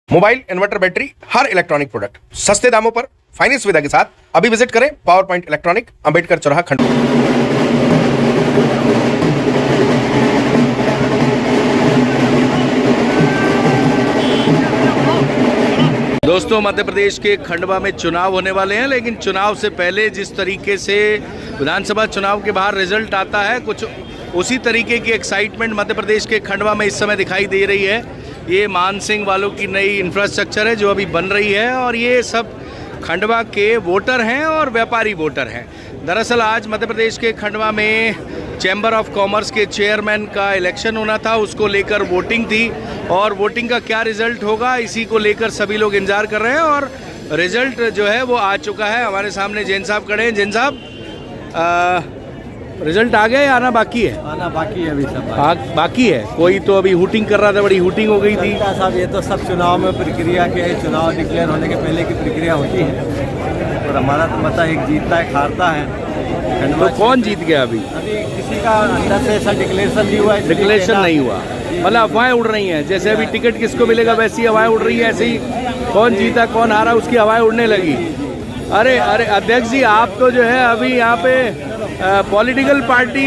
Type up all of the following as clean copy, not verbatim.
Mobile, inverter, battery, हर electronic product सस्ते दामों पर फाइनेंस सुविधा के साथ अभी विजिट करें पावर पॉइंट इलेक्ट्रॉनिक, अंबेडकर चौराहा, खंडवा। दोस्तों, मध्य प्रदेश के खंडवा में चुनाव होने वाले हैं, लेकिन चुनाव से पहले जिस तरीके से विधानसभा चुनाव के बाहर रिजल्ट आता है, कुछ उसी तरीके की एक्साइटमेंट मध्य प्रदेश के खंडवा में इस समय दिखाई दे रही है। ये मानसिंह वालों की नई इंफ्रास्ट्रक्चर है जो अभी बन रही है और ये सब खंडवा के वोटर हैं और व्यापारी वोटर हैं। दरअसल आज मध्य प्रदेश के खंडवा में चैम्बर ऑफ कॉमर्स के चेयरमैन का इलेक्शन होना था, उसको लेकर वोटिंग थी और वोटिंग का क्या रिज़ल्ट होगा इसी को लेकर सभी लोग इंतजार कर रहे हैं और रिज़ल्ट जो है वो आ चुका है। हमारे सामने जैन साहब खड़े हैं। जैन साहब, रिजल्ट आ गया या आना बाकी है? आना बाकी है, अभी सब बाकी है। कोई तो अभी हूटिंग कर रहा था, बड़ी हूटिंग हो गई थी साहब। ये तो सब चुनाव में प्रक्रिया के, चुनाव डिक्लेयर होने के पहले की प्रक्रिया होती है और हमारा तो मता एक जीतता है, हारता है। तो कौन जीत गया? अभी किसी का अंदर से ऐसा डिक्लेरेशन नहीं हुआ है। डिक्लेरेशन नहीं हुआ, मतलब अफवाहें उड़ रही हैं। जैसे अभी टिकट किसको मिलेगा वैसी हवाएं उड़ रही हैं, ऐसे ही कौन जीता कौन हारा उसकी हवाएं उड़ने लगी। अरे अध्यक्ष जी, आप तो जो है अभी यहाँ पे पॉलिटिकल पार्टी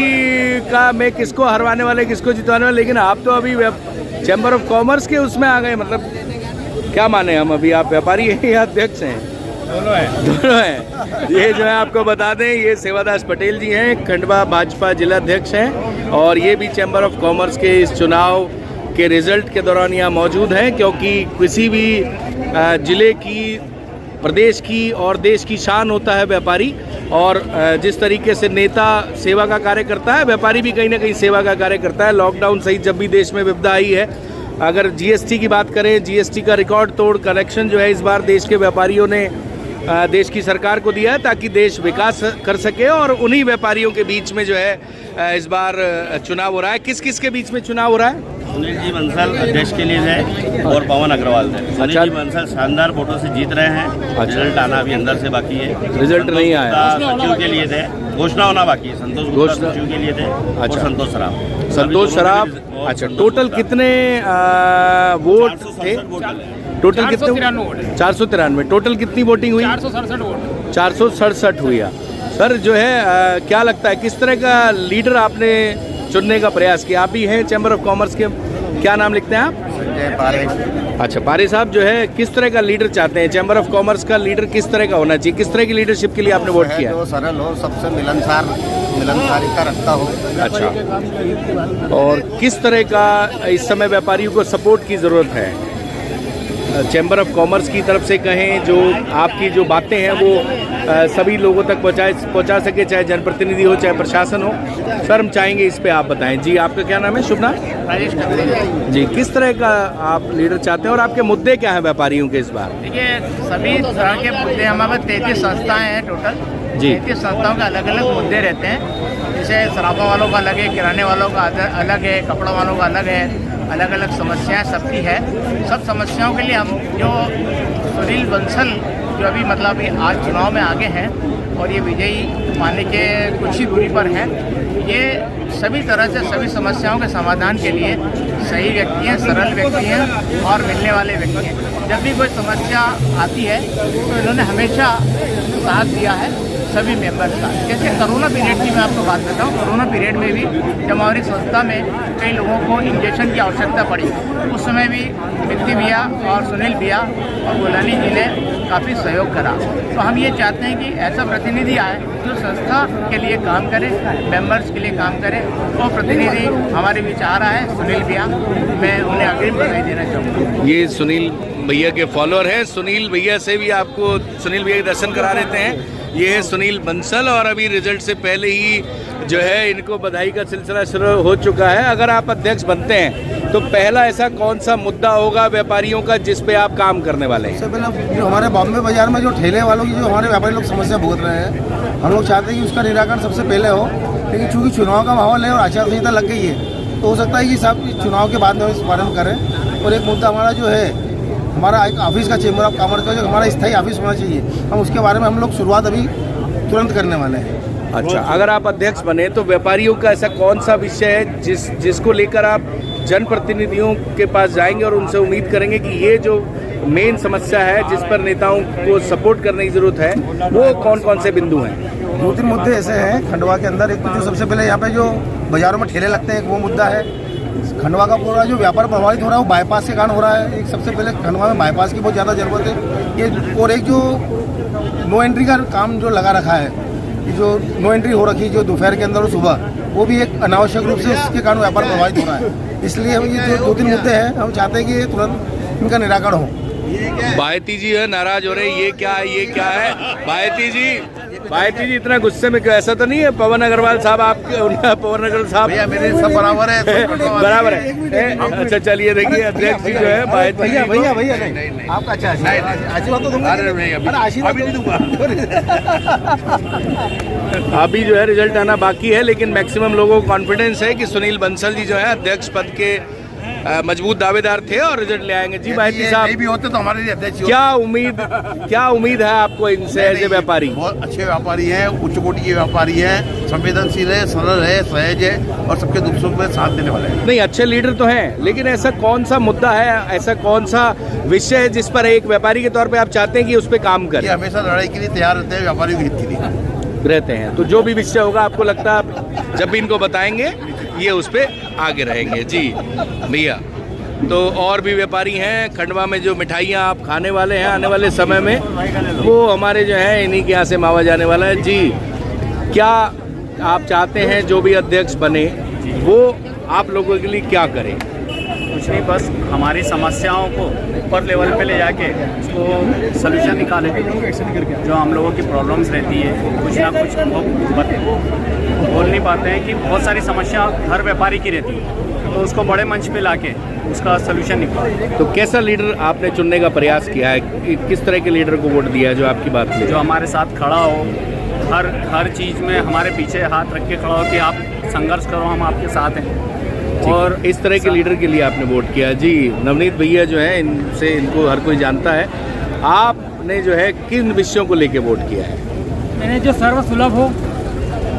का में किसको हरवाने वाले किसको जितवाने वाले, लेकिन आप तो अभी चैम्बर ऑफ कॉमर्स के उसमें आ गए। मतलब क्या माने हम, अभी आप व्यापारी हैं या अध्यक्ष हैं? दोनों हैं। ये जो है आपको बता दें, ये सेवादास पटेल जी हैं, खंडवा भाजपा जिला अध्यक्ष हैं और ये भी चैम्बर ऑफ कॉमर्स के इस चुनाव के रिजल्ट के दौरान यहाँ मौजूद हैं, क्योंकि किसी भी जिले की, प्रदेश की और देश की शान होता है व्यापारी। और जिस तरीके से नेता सेवा का कार्य करता है, व्यापारी भी कहीं ना कहीं सेवा का कार्य करता है। लॉकडाउन सहित जब भी देश में विपदा आई है, अगर जीएसटी की बात करें, जीएसटी का रिकॉर्ड तोड़ कलेक्शन जो है इस बार देश के व्यापारियों ने देश की सरकार को दिया है ताकि देश विकास कर सके। और उन्हीं व्यापारियों के बीच में जो है इस बार चुनाव हो रहा है। किस किस के बीच में चुनाव हो रहा है? सुनील जी बंसल अध्यक्ष के लिए है और पवन अग्रवाल है। सुनील जी बंसल शानदार वोटों से जीत रहे हैं। रिजल्ट आना अभी अंदर से बाकी है। रिजल्ट नहीं आया। सचिव के लिए थे, घोषणा होना बाकी है। संतोष गुप्ता सचिव के लिए थे। अच्छा। और संतोष सराफ। अच्छा, टोटल कितने वोट थे? टोटल कितने? 493। टोटल कितनी वोटिंग हुई? 467 वोट। 467 हुई। सर जो है क्या लगता है किस तरह का लीडर आपने चुनने का प्रयास किया? आप ही हैं चैम्बर ऑफ कॉमर्स के, क्या नाम लिखते हैं आप? संजय पारे। अच्छा, पारे साहब जो है किस तरह का लीडर चाहते हैं? चैम्बर ऑफ कॉमर्स का लीडर किस तरह का होना चाहिए? किस तरह की लीडरशिप के लिए आपने वोट किया? जो सरल हो, सबसे मिलनसारिता रखता हो। अच्छा, और किस तरह का इस समय व्यापारियों को सपोर्ट की ज़रूरत है? चैम्बर ऑफ कॉमर्स की तरफ से कहें, जो आपकी जो बातें हैं वो सभी लोगों तक पहुंचा सके, चाहे जनप्रतिनिधि हो चाहे प्रशासन हो। सर, हम चाहेंगे इस पे आप बताएं। जी, आपका क्या नाम है? शुभ नाम? राजेश कबीर जी, किस तरह का आप लीडर चाहते हैं और आपके मुद्दे क्या हैं व्यापारियों के इस बार? देखिए, सभी तरह के मुद्दे, हमारे 33 संस्थाएं हैं टोटल जी। 33 संस्थाओं के अलग अलग मुद्दे रहते हैं। जैसे शराबा वालों का अलग है, किराने वालों का अलग है, कपड़ा वालों का अलग है, अलग अलग समस्याएं सबकी है। सब समस्याओं के लिए हम जो सुनील बंसल जो अभी मतलब आज चुनाव में आगे हैं और ये विजयी पाने के कुछ ही दूरी पर हैं, ये सभी तरह से सभी समस्याओं के समाधान के लिए सही व्यक्ति हैं, सरल व्यक्ति हैं और मिलने वाले व्यक्ति हैं। जब भी कोई समस्या आती है तो इन्होंने हमेशा साथ दिया है सभी मेंबर्स का। जैसे कोरोना पीरियड की मैं आपको बात बताऊं, कोरोना पीरियड में भी जब हमारी संस्था में कई लोगों को इंजेक्शन की आवश्यकता पड़ी, उस समय भी विक्की भैया और सुनील भैया और गोलानी जी ने काफ़ी सहयोग करा। तो हम ये चाहते हैं कि ऐसा प्रतिनिधि आए जो संस्था के लिए काम करे, मेंबर्स के लिए काम करे। वो प्रतिनिधि हमारे बीच आ रहा है, सुनील भैया, मैं उन्हें अग्रिम बधाई देना चाहूँगा। ये सुनील भैया के फॉलोअर हैं। सुनील भैया से भी आपको सुनील भैया के दर्शन करा देते हैं। ये है सुनील बंसल और अभी रिजल्ट से पहले ही जो है इनको बधाई का सिलसिला शुरू हो चुका है। अगर आप अध्यक्ष बनते हैं तो पहला ऐसा कौन सा मुद्दा होगा व्यापारियों का जिस पे आप काम करने वाले हैं? सबसे पहले जो हमारे बॉम्बे बाजार में जो ठेले वालों की जो हमारे व्यापारी लोग समस्या भुगत रहे हैं, हम लोग चाहते हैं कि उसका निराकरण सबसे पहले हो। लेकिन चूंकि चुनाव का माहौल है और आचार संहिता लग गई है, तो हो सकता है कि साहब चुनाव के बाद में इस बारे में करें। और एक मुद्दा हमारा जो है, हमारा एक ऑफिस का, चेंबर ऑफ कॉमर्स का जो हमारा स्थायी ऑफिस होना चाहिए, हम उसके बारे में हम लोग शुरुआत अभी तुरंत करने वाले हैं। अच्छा, अगर आप अध्यक्ष बने तो व्यापारियों का ऐसा कौन सा विषय है जिसको लेकर आप जनप्रतिनिधियों के पास जाएंगे और उनसे उम्मीद करेंगे कि ये जो मेन समस्या है जिस पर नेताओं को सपोर्ट करने की जरूरत है, वो कौन कौन से बिंदु हैं? 2-3 मुद्दे ऐसे हैं खंडवा के अंदर। एक तो जो सबसे पहले यहाँ पे जो बाजारों में ठेले लगते हैं, एक वो मुद्दा है। खंडवा का पूरा जो व्यापार प्रभावित हो रहा है वो बाईपास के कारण हो रहा है। एक सबसे पहले खंडवा में बाईपास की बहुत ज़्यादा ज़रूरत है ये। और एक जो नो एंट्री का काम जो लगा रखा है, ये जो नो एंट्री हो रखी जो दोपहर के अंदर और सुबह, वो भी एक अनावश्यक रूप से इसके कारण व्यापार प्रभावित हो रहा है। इसलिए हम ये जो 2-3 मुद्दे हैं, हम चाहते हैं कि ये तुरंत इनका निराकरण हो। बायती जी है नाराज हो रहे, ये क्या है? बायती जी इतना गुस्से में क्यों? ऐसा तो नहीं है पवन अग्रवाल साहब आपके, पवन अग्रवाल साहब मेरे सब बराबर है, बराबर है। अच्छा चलिए देखिए, अध्यक्ष जी जो है बायती जी भैया नहीं आपका अच्छा आशीर्वाद तो दूंगा। आशीर्वाद भी दूंगा। अभी जो है रिजल्ट आना बाकी है, लेकिन मैक्सिमम लोगों को कॉन्फिडेंस है कि सुनील बंसल जी जो है अध्यक्ष पद के मजबूत दावेदार थे और रिजल्ट ले आएंगे। जी बायती साहब, नहीं भी होते तो हमारे लिए अध्यक्ष क्या उम्मीद है आपको इनसे एज ए व्यापारी? बहुत अच्छे व्यापारी हैं, उच्च कोटि के व्यापारी हैं, संवेदनशील है, सरल है, सहज है और सबके दुख सुख में साथ देने वाले हैं। नहीं, अच्छे लीडर तो हैं, लेकिन ऐसा कौन सा मुद्दा है, ऐसा कौन सा विषय है जिस पर एक व्यापारी के तौर पे आप चाहते हैं कि उस पर काम करें? ये हमेशा लड़ाई के लिए तैयार रहते हैं, व्यापारियों के हित के लिए रहते हैं। तो जो भी विषय होगा आपको लगता है आप जब भी इनको बताएंगे ये उस पर आगे रहेंगे। जी भैया, तो और भी व्यापारी हैं खंडवा में जो मिठाइयाँ आप खाने वाले हैं आने वाले समय में, वो हमारे जो है इन्हीं के यहाँ से मावा जाने वाला है। जी, क्या आप चाहते हैं जो भी अध्यक्ष बने वो आप लोगों के लिए क्या करें? कुछ नहीं, बस हमारी समस्याओं को ऊपर लेवल पे ले जाके उसको सलूशन निकाले। जो हम लोगों की प्रॉब्लम्स रहती है, कुछ ना कुछ बोल नहीं पाते हैं कि बहुत सारी समस्या हर व्यापारी की रहती है, तो उसको बड़े मंच पे लाके उसका सलूशन निकाले। तो कैसा लीडर आपने चुनने का प्रयास किया है? किस तरह के लीडर को वोट दिया है जो आपकी बात ले? जो हमारे साथ खड़ा हो, हर चीज़ में हमारे पीछे हाथ रख के खड़ा हो कि आप संघर्ष करो, हम आपके साथ हैं। और इस तरह के लीडर के लिए आपने वोट किया। जी नवनीत भैया जो है इनको हर कोई जानता है, आपने जो है किन विषयों को लेके वोट किया है? मैंने जो सर्वसुलभ हो,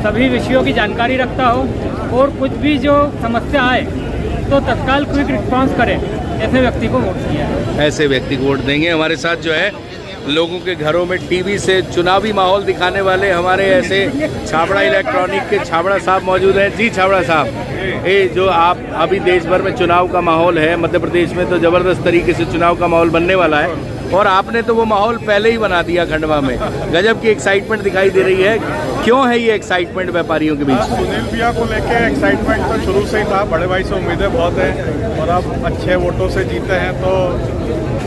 सभी विषयों की जानकारी रखता हो और कुछ भी जो समस्या आए तो तत्काल क्विक रिस्पांस करे, ऐसे व्यक्ति को वोट किया है। ऐसे व्यक्ति को वोट देंगे। हमारे साथ जो है लोगों के घरों में टीवी से चुनावी माहौल दिखाने वाले हमारे ऐसे छाबड़ा इलेक्ट्रॉनिक के छाबड़ा साहब मौजूद हैं। जी छाबड़ा साहब, ये जो आप अभी देश भर में चुनाव का माहौल है, मध्य प्रदेश में तो ज़बरदस्त तरीके से चुनाव का माहौल बनने वाला है और आपने तो वो माहौल पहले ही बना दिया खंडवा में। गजब की एक्साइटमेंट दिखाई दे रही है, क्यों है ये एक्साइटमेंट व्यापारियों के बीच? सुनील भैया को लेके एक्साइटमेंट तो शुरू से ही था, बड़े भाई से उम्मीदें बहुत हैं और अब अच्छे वोटों से जीते हैं तो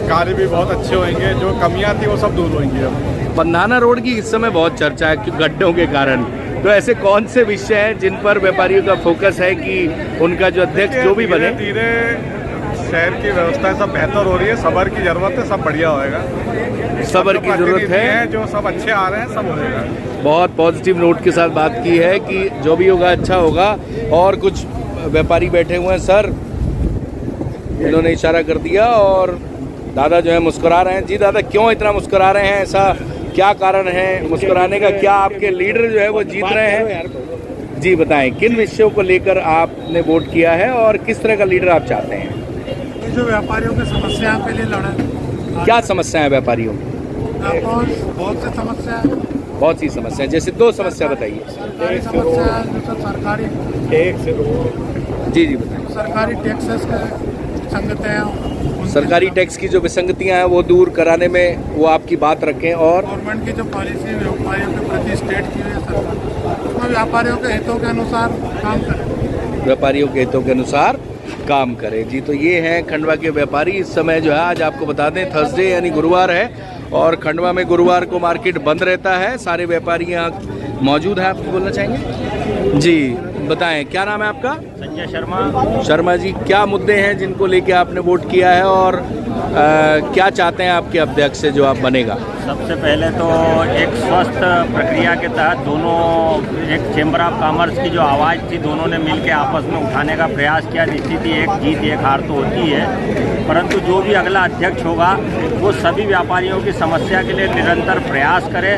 कार्य भी बहुत अच्छे होंगे, जो कमियां थी वो सब दूर होंगी। अब पंधाना रोड की इस समय बहुत चर्चा है गड्ढों के कारण, तो ऐसे कौन से विषय हैं जिन पर व्यापारियों का फोकस है कि उनका जो अध्यक्ष जो भी बने? धीरे शहर की व्यवस्था सब बेहतर हो रही है, सब्र की जरूरत है, सब बढ़िया होएगा। सब्र की जरूरत है, जो सब अच्छे आ रहे हैं सब होएगा। बहुत पॉजिटिव नोट के साथ बात की है कि जो भी होगा अच्छा होगा। और कुछ व्यापारी बैठे हुए हैं सर, इन्होंने इशारा कर दिया और दादा जो है मुस्कुरा रहे हैं। जी दादा, क्यों इतना मुस्कुरा रहे हैं, ऐसा क्या कारण है मुस्कुराने का? क्या आपके लीडर जो है वो जीत रहे हैं? जी बताएं, किन विषयों को लेकर आपने वोट किया है और किस तरह का लीडर आप चाहते हैं? जो व्यापारियों की समस्या के लिए लड़े। क्या समस्या है व्यापारियों की? बहुत सी समस्या, बहुत सी समस्या, जैसे दो समस्या बताइए। सरकारी जी जी बताएं। सरकारी टैक्सेस के संगतें, सरकारी टैक्स की जो विसंगतियां हैं वो दूर कराने में वो आपकी बात रखें। और गवर्नमेंट की जो पॉलिसी व्यापारियों के प्रति स्टेट की है सरकार, उसमें व्यापारियों के हितों के अनुसार काम करें। व्यापारियों के हितों के अनुसार काम करें। जी, तो ये हैं खंडवा के व्यापारी। इस समय जो है आज आपको बता दें थर्सडे यानी गुरुवार है और खंडवा में गुरुवार को मार्केट बंद रहता है। सारे व्यापारी यहाँ मौजूद हैं। आप बोलना चाहेंगे? जी बताएं, क्या नाम है आपका? संजय शर्मा। शर्मा जी, क्या मुद्दे हैं जिनको लेके आपने वोट किया है और क्या चाहते हैं आपके अध्यक्ष से जो आप बनेगा? सबसे पहले तो एक स्वस्थ प्रक्रिया के तहत दोनों, एक चेंबर ऑफ कॉमर्स की जो आवाज़ थी दोनों ने मिलकर आपस में उठाने का प्रयास किया। निश्चित ही एक जीत एक हार तो होती है, परंतु जो भी अगला अध्यक्ष होगा वो सभी व्यापारियों की समस्या के लिए निरंतर प्रयास करे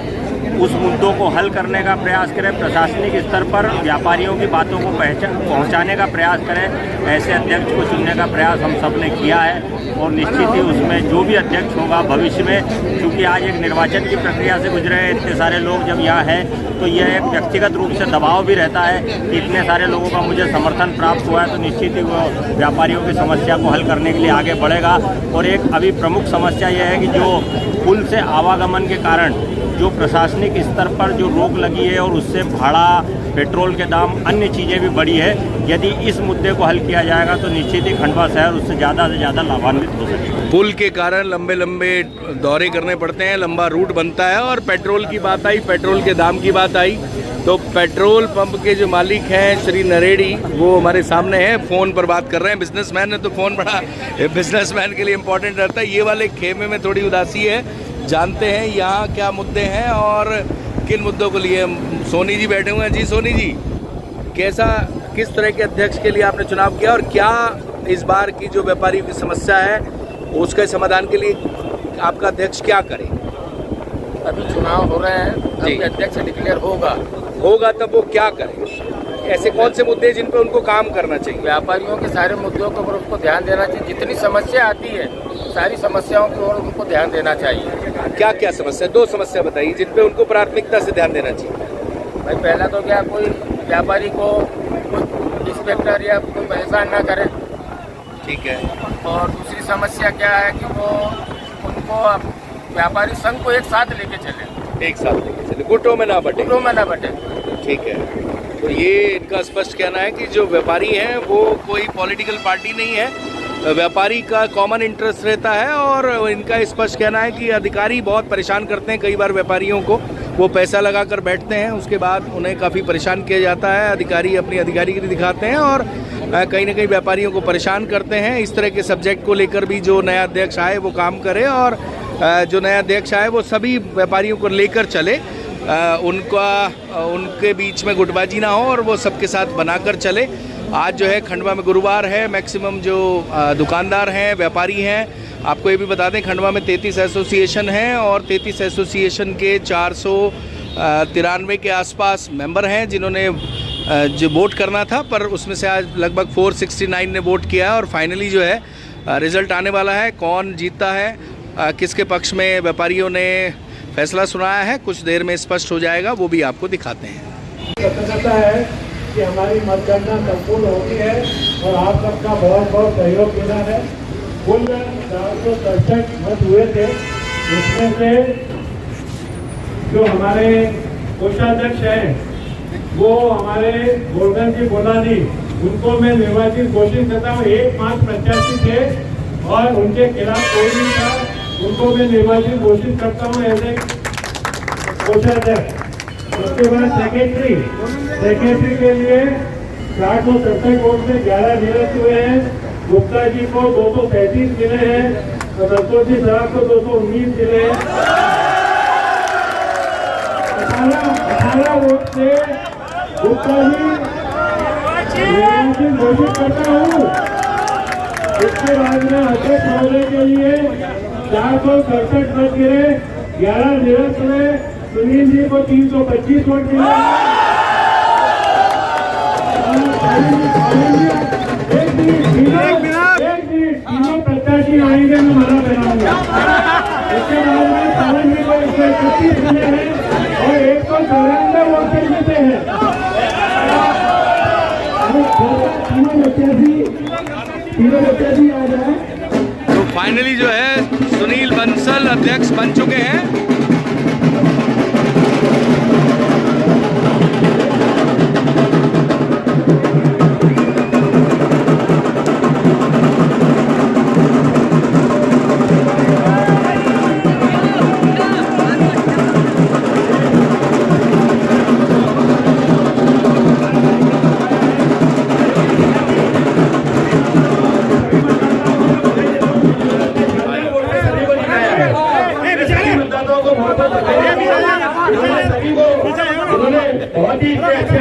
उस मुद्दों को हल करने का प्रयास करें, प्रशासनिक स्तर पर व्यापारियों की बातों को पहुंचाने का प्रयास करें। ऐसे अध्यक्ष को चुनने का प्रयास हम सब ने किया है और निश्चित ही उसमें जो भी अध्यक्ष होगा भविष्य में, क्योंकि आज एक निर्वाचन की प्रक्रिया से गुजरे हैं इतने सारे लोग जब यहाँ हैं, तो यह एक व्यक्तिगत रूप से दबाव भी रहता है कि इतने सारे लोगों का मुझे समर्थन प्राप्त हुआ है, तो निश्चित ही वो व्यापारियों की समस्या को हल करने के लिए आगे बढ़ेगा। और एक अभी प्रमुख समस्या यह है कि जो पुल से आवागमन के कारण जो प्रशासनिक स्तर पर जो रोक लगी है और उससे भाड़ा, पेट्रोल के दाम, अन्य चीज़ें भी बढ़ी है, यदि इस मुद्दे को हल किया जाएगा तो निश्चित ही खंडवा शहर उससे ज़्यादा से ज़्यादा लाभान्वित हो सकेगा। पुल के कारण लंबे लंबे दौरे करने पड़ते हैं, लंबा रूट बनता है। और पेट्रोल की बात आई, पेट्रोल के दाम की बात आई, तो पेट्रोल पंप के जो मालिक हैं श्री नरेडी, वो हमारे सामने हैं, फ़ोन पर बात कर रहे हैं। बिजनेसमैन है तो फ़ोन बड़ा बिजनेसमैन के लिए इम्पोर्टेंट रहता है। ये वाले खेमे में थोड़ी उदासी है, जानते हैं यहाँ क्या मुद्दे हैं और किन मुद्दों को लिए। सोनी जी बैठे हुए हैं। जी सोनी जी, किस तरह के अध्यक्ष के लिए आपने चुनाव किया और क्या इस बार की जो व्यापारियों की समस्या है उसके समाधान के लिए आपका अध्यक्ष क्या करे? अभी चुनाव हो रहे हैं, अभी अध्यक्ष डिक्लेयर होगा तब वो क्या करे? ऐसे कौन से मुद्दे जिन पे उनको काम करना चाहिए? व्यापारियों के सारे मुद्दों के ऊपर उसको ध्यान देना चाहिए। जितनी समस्या आती है सारी समस्याओं की ओर उनको ध्यान देना चाहिए। क्या क्या समस्या? 2 समस्या बताइए जिन पे उनको प्राथमिकता से ध्यान देना चाहिए। भाई पहला तो क्या, कोई व्यापारी को कोई इंस्पेक्टर या कोई परेशान ना करे। ठीक है। और दूसरी समस्या क्या है कि वो उनको व्यापारी संघ को एक साथ लेके चले, गुटों में ना बटे। ठीक है। तो ये इनका स्पष्ट कहना है कि जो व्यापारी हैं वो कोई पॉलिटिकल पार्टी नहीं है, व्यापारी का कॉमन इंटरेस्ट रहता है। और इनका स्पष्ट कहना है कि अधिकारी बहुत परेशान करते हैं कई बार व्यापारियों को, वो पैसा लगा कर बैठते हैं, उसके बाद उन्हें काफ़ी परेशान किया जाता है, अधिकारी अपनी अधिकारीगिरी दिखाते हैं और कहीं ना कहीं व्यापारियों को परेशान करते हैं। इस तरह के सब्जेक्ट को लेकर भी जो नया अध्यक्ष आए वो काम करे और जो नया अध्यक्ष आए वो सभी व्यापारियों को लेकर चले, उनके बीच में गुटबाजी ना हो और वो सबके साथ बनाकर चले। आज जो है खंडवा में गुरुवार है, मैक्सिमम जो दुकानदार हैं, व्यापारी हैं, आपको ये भी बता दें खंडवा में 33 एसोसिएशन हैं और 33 एसोसिएशन के 493 के आसपास मेंबर हैं जिन्होंने जो वोट करना था, पर उसमें से आज लगभग 469 ने वोट किया और फाइनली जो है रिज़ल्ट आने वाला है। कौन जीतता है, किसके पक्ष में व्यापारियों ने फैसला सुनाया है, कुछ देर में स्पष्ट हो जाएगा, वो भी आपको दिखाते हैं। प्रसन्नता है कि हमारी मतगणना संपूर्ण होती है और आप सबका बहुत बहुत सहयोग देना है। कुल 467 मत हुए थे, उसमें से जो हमारे कोषाध्यक्ष हैं वो हमारे गोवर्धन जी बोलानी, उनको मैं निर्वाचित घोषित करता हूँ। एकमात्र प्रत्याशी थे और उनके खिलाफ कोई नहीं था, उनको मैं निर्वाचित घोषित करता हूँ ऐसे कोषाध्यक्ष। उसके बाद सेक्रेटरी के लिए 467 वोट में 11 निरस्त हुए हैं। गुप्ता जी को 237 मिले हैं और रसोल जी साहब को 219 मिले हैं। 18 वोट से गुप्ता जी निर्वाचित घोषित करता हूँ। इसके बाद में अध्यक्ष होने के लिए 467 मत गिरे, 11 निरस्त हुए। सुनील जी को 325 वोट मिले। तीनों प्रत्याशी आएंगे, मैं मना कराऊंगा। इसके बाद में सावन जी को 131 मिले हैं और 194 वोट से जीते हैं। तीनों प्रत्याशी आ जाए। तो फाइनली जो है सुनील बंसल अध्यक्ष बन चुके हैं। बहुत ही अच्छे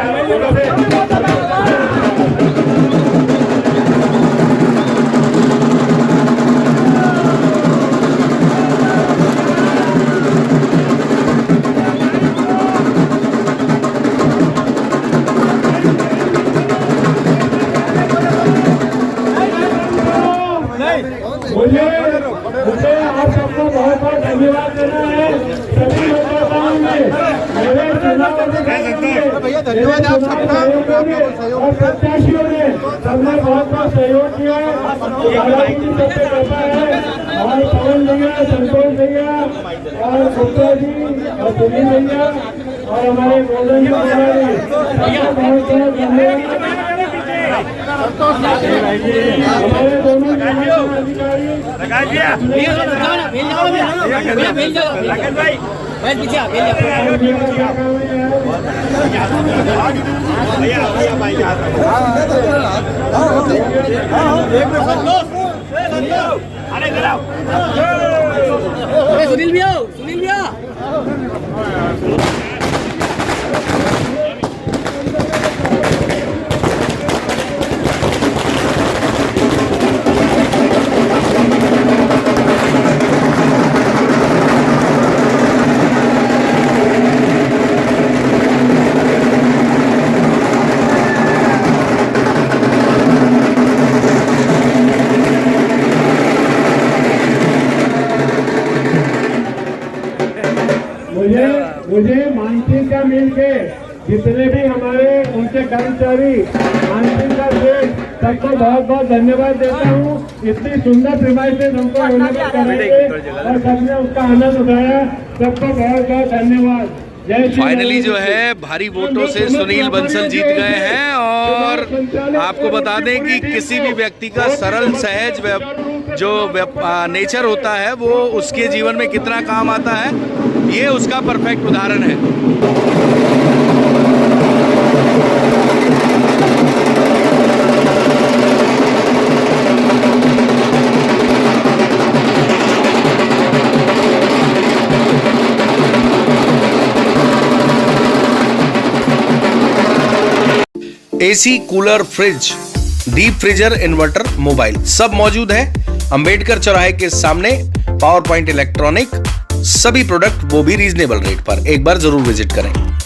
भैया धन्यवाद आप सबका और प्रत्याशियों ने सबने बहुत बहुत सहयोग किया है। हमारे पवन भैया, संतोष भैया और गुप्ता जी और सुनील भैया और हमारे गोल्डन जी बहुत बहुत धन्यवाद। हमारे दोनों सुनील भैया, सुनील भैया मुझे मानसिंगा मिल के जितने भी हमारे उनके कर्मचारी मानसिंगा से सबको बहुत बहुत धन्यवाद देता हूँ। इतनी सुंदर प्रीमाइसेस हमको अवेलेबल करेंगे और सबने उसका आनंद उठाया। सबको बहुत बहुत धन्यवाद। फाइनली जो है भारी वोटों से सुनील बंसल जीत गए हैं। और आपको बता दें कि किसी भी व्यक्ति का सरल सहज जो नेचर होता है वो उसके जीवन में कितना काम आता है, ये उसका परफेक्ट उदाहरण है। AC, cooler, fridge, deep freezer, inverter, mobile सब मौजूद है अंबेडकर चौराहे के सामने। पावर पॉइंट इलेक्ट्रॉनिक, सभी प्रोडक्ट वो भी रीजनेबल रेट पर। एक बार जरूर विजिट करें।